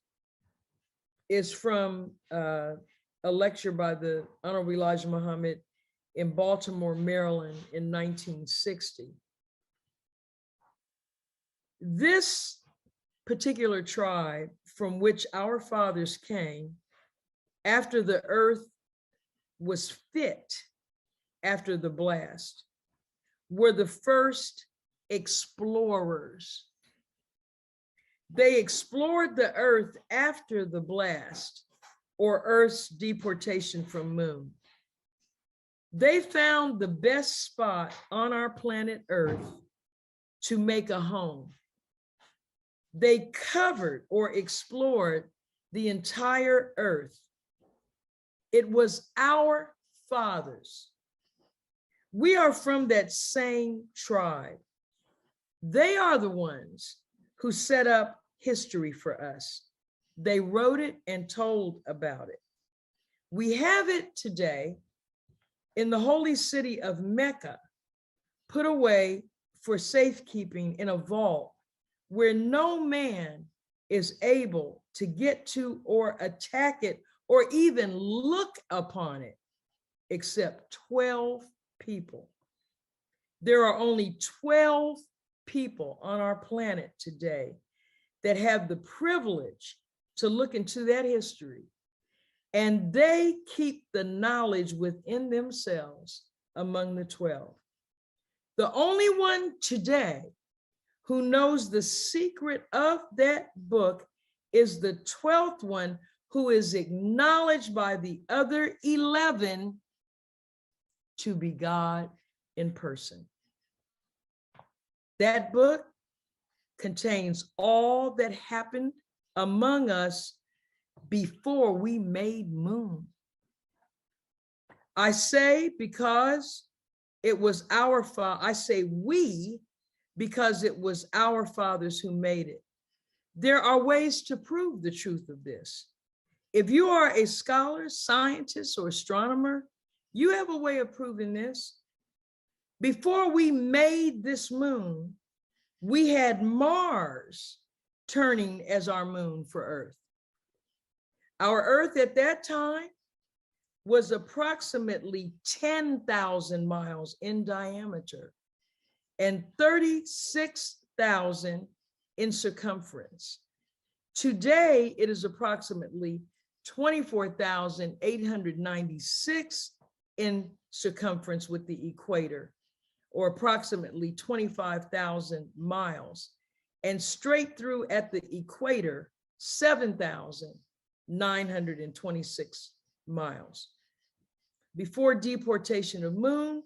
[SPEAKER 2] is from a lecture by the Honorable Elijah Muhammad in Baltimore, Maryland in 1960. This particular tribe from which our fathers came after the earth was fit after the blast, were the first explorers. They explored the earth after the blast or Earth's deportation from Moon. They found the best spot on our planet Earth to make a home. They covered or explored the entire earth. It was our fathers. We are from that same tribe. They are the ones who set up history for us. They wrote it and told about it. We have it today in the holy city of Mecca, put away for safekeeping in a vault where no man is able to get to or attack it or even look upon it, except 12 people. There are only 12 people on our planet today that have the privilege to look into that history, and they keep the knowledge within themselves among the 12. The only one today who knows the secret of that book is the 12th one, who is acknowledged by the other 11 to be God in person. That book contains all that happened among us before we made Moon. I say because it was our father. I say we because it was our fathers who made it. There are ways to prove the truth of this. If you are a scholar, scientist, or astronomer, you have a way of proving this. Before we made this moon, we had Mars turning as our moon for Earth. Our Earth at that time was approximately 10,000 miles in diameter and 36,000 in circumference. Today, it is approximately 24,896 in circumference with the equator, or approximately 25,000 miles, and straight through at the equator, 7,926 miles. Before deportation of Moon,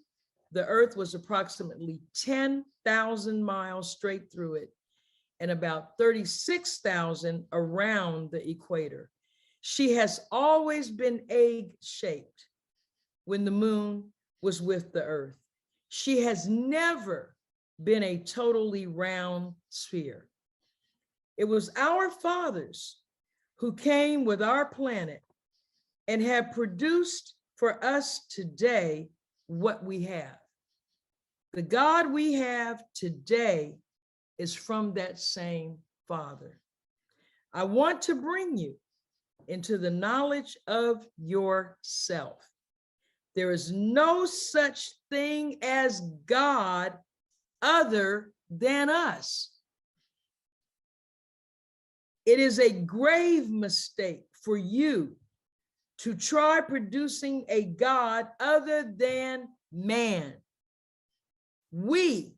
[SPEAKER 2] the Earth was approximately 10,000 miles straight through it and about 36,000 around the equator. She has always been egg-shaped when the moon was with the Earth. She has never been a totally round sphere. It was our fathers who came with our planet and have produced for us today what we have. The God we have today is from that same Father. I want to bring you into the knowledge of yourself. There is no such thing as God other than us. It is a grave mistake for you to try producing a God other than man. We,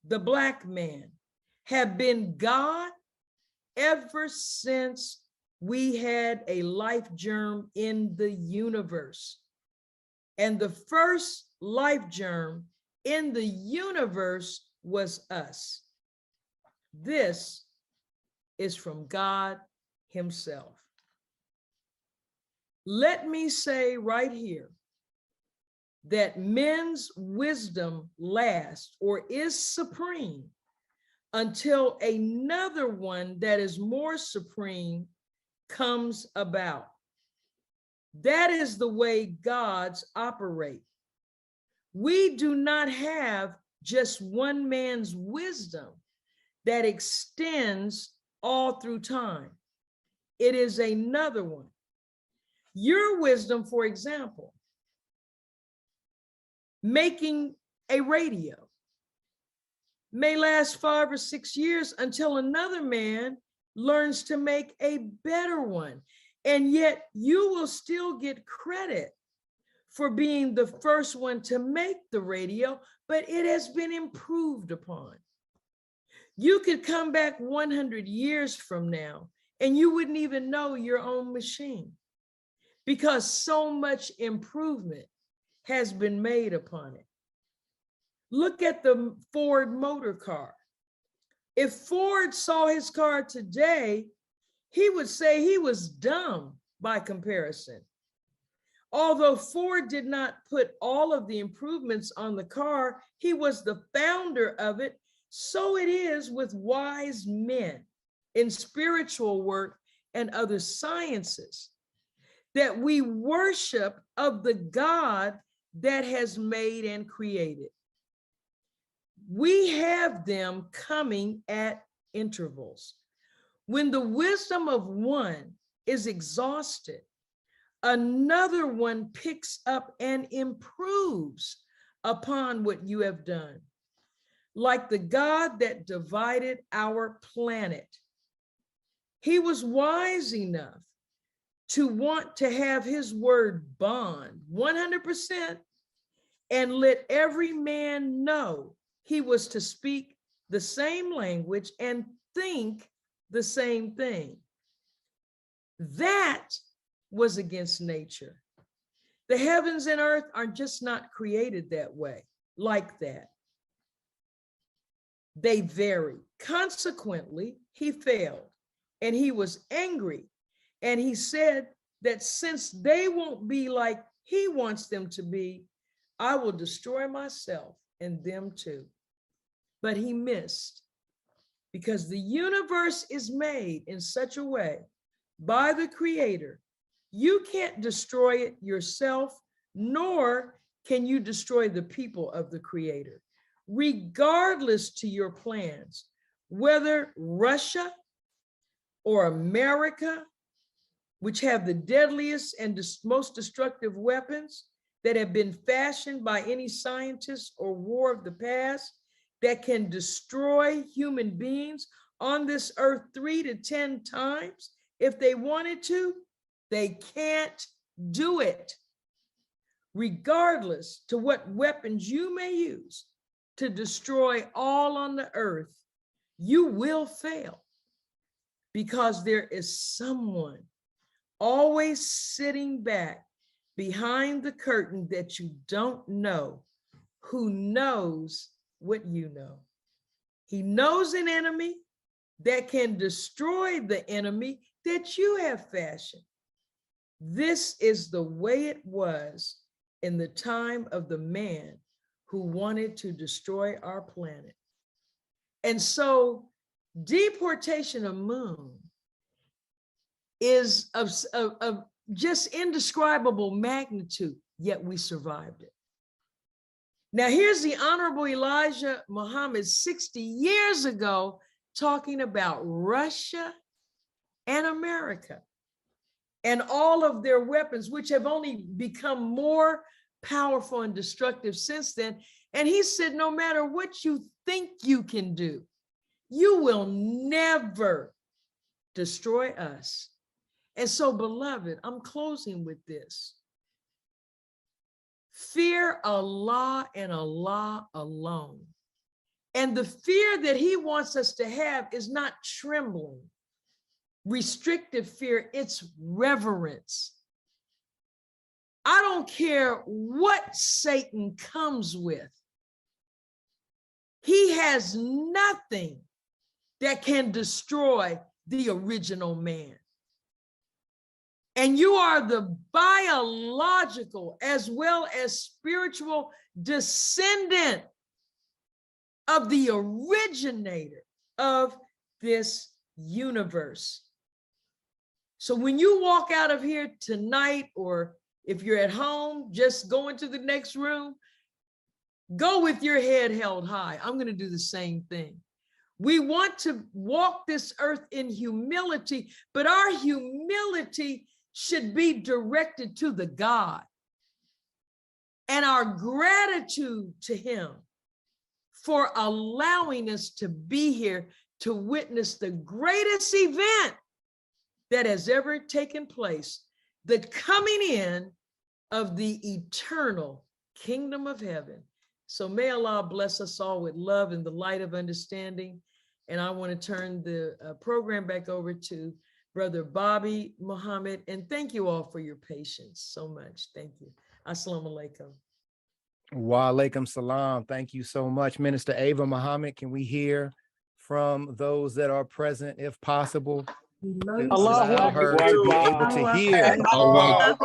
[SPEAKER 2] the Black man, have been God ever since we had a life germ in the universe. And the first life germ in the universe was us. This is from God Himself. Let me say right here that men's wisdom lasts or is supreme until another one that is more supreme comes about. That is the way gods operate. We do not have just one man's wisdom that extends all through time. It is another one. Your wisdom, for example, making a radio may last 5 or 6 years until another man learns to make a better one. And yet you will still get credit for being the first one to make the radio, but it has been improved upon. You could come back 100 years from now and you wouldn't even know your own machine because so much improvement has been made upon it. Look at the Ford motor car. If Ford saw his car today, he would say he was dumb by comparison. Although Ford did not put all of the improvements on the car, he was the founder of it. So it is with wise men in spiritual work and other sciences that we worship of the God that has made and created. We have them coming at intervals. When the wisdom of one is exhausted, another one picks up and improves upon what you have done. Like the God that divided our planet, he was wise enough to want to have his word bond 100% and let every man know he was to speak the same language and think the same thing. That was against nature. The heavens and earth are just not created that way, like that. They vary. Consequently, he failed and he was angry. And he said that since they won't be like he wants them to be, I will destroy myself and them too. But he missed, because the universe is made in such a way by the Creator. You can't destroy it yourself, nor can you destroy the people of the Creator, regardless to your plans, whether Russia or America, which have the deadliest and most destructive weapons that have been fashioned by any scientist or war of the past, that can destroy human beings on this earth 3 to 10 times if they wanted to, they can't do it. Regardless to what weapons you may use to destroy all on the earth, you will fail, because there is someone always sitting back behind the curtain that you don't know, who knows what you know. He knows an enemy that can destroy the enemy that you have fashioned. This is the way it was in the time of the man who wanted to destroy our planet. And so deportation of moon is of just indescribable magnitude, yet we survived it. Now here's the Honorable Elijah Muhammad 60 years ago talking about Russia and America and all of their weapons, which have only become more powerful and destructive since then. And he said, no matter what you think you can do, you will never destroy us. And so, beloved, I'm closing with this. Fear Allah and Allah alone. And the fear that he wants us to have is not trembling, restrictive fear, it's reverence. I don't care what Satan comes with. He has nothing that can destroy the original man. And you are the biological as well as spiritual descendant of the originator of this universe. So when you walk out of here tonight, or if you're at home, just go into the next room, go with your head held high. I'm going to do the same thing. We want to walk this earth in humility, but our humility should be directed to the God, and our gratitude to him for allowing us to be here to witness the greatest event that has ever taken place, the coming in of the eternal kingdom of heaven. So may Allah bless us all with love and the light of understanding. And I want to turn the program back over to Brother Bobby Muhammad. And thank you all for your patience so much. Thank you. Assalamu alaikum.
[SPEAKER 3] Wa alaikum salam. Thank you so much, Minister Ava Muhammad. Can we hear from those that are present, if possible?
[SPEAKER 4] Allahu
[SPEAKER 3] Allow her to be able to hear.
[SPEAKER 4] Akbar.